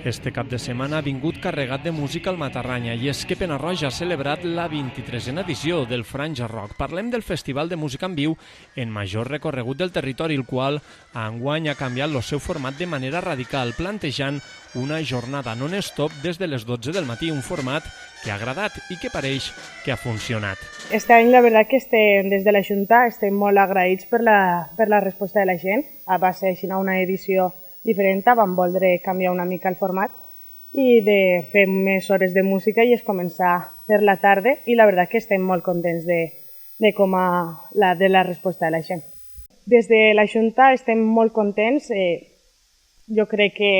Este cap de setmana ha vingut carregat de música al Matarranya i és que Pena-roja ha celebrat la 23a edició del Franja Rock. Parlem del Festival de Música en Viu en major recorregut del territori, el qual enguany ha canviat el seu format de manera radical, plantejant una jornada non-stop des de les 12 del matí, un format que ha agradat i que pareix que ha funcionat. Este any la veritat que des de la Junta estem molt agraïts per la resposta de la gent. Va ser així una edició diferent, vam voler canviar una mica el format i de fer més hores de música i es començar per la tarda i la veritat que estem molt contents de la resposta de la gent. Des de la Junta estem molt contents, jo crec que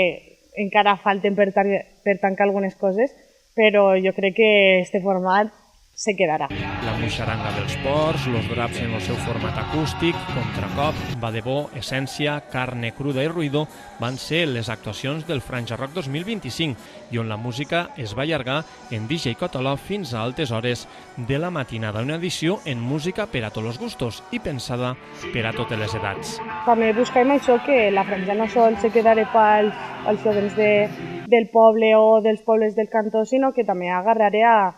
encara falten per tancar algunes coses, però jo crec que este format se quedarà. La muixaranga dels ports, los draps en el seu format acústic, Contracop, Va de bo, Essència, Carne cruda i ruïdo van ser les actuacions del Franja Rock 2025 i on la música es va allargar en DJ Cotoló fins a altes hores de la matinada. Una edició en música per a tots els gustos i pensada per a totes les edats. També busquem això, que la franja no sol se quedarà pels joves del poble o dels pobles del cantó, sinó que també agarraré a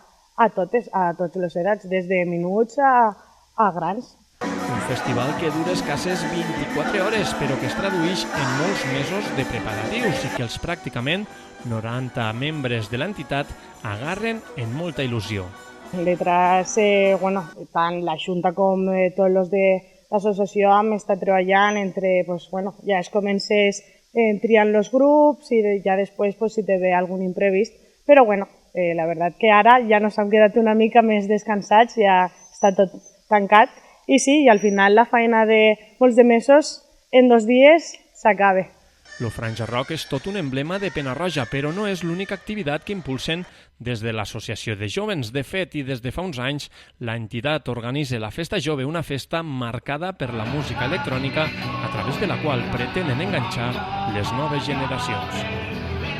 totes les edats, des de menuts a grans. Un festival que dura escasses 24 hores, però que es tradueix en molts mesos de preparatius i que els pràcticament 90 membres de l'entitat agarren en molta il·lusió. Detrás, tant la Junta com tots els de l'associació hem estat treballant entre, ja es comences triant els grups i ja després si te ve algun imprevist, però la veritat que ara ja nos hem quedat una mica més descansats, ja està tot tancat i sí, i al final la feina de molts de mesos en 2 dies s'acaba. Lo Franja Rock és tot un emblema de Pena-roja, però no és l'única activitat que impulsen des de l'Associació de Jóvens. De fet, i des de fa uns anys, l'entitat organitza la Festa Jove, una festa marcada per la música electrònica a través de la qual pretenen enganxar les noves generacions.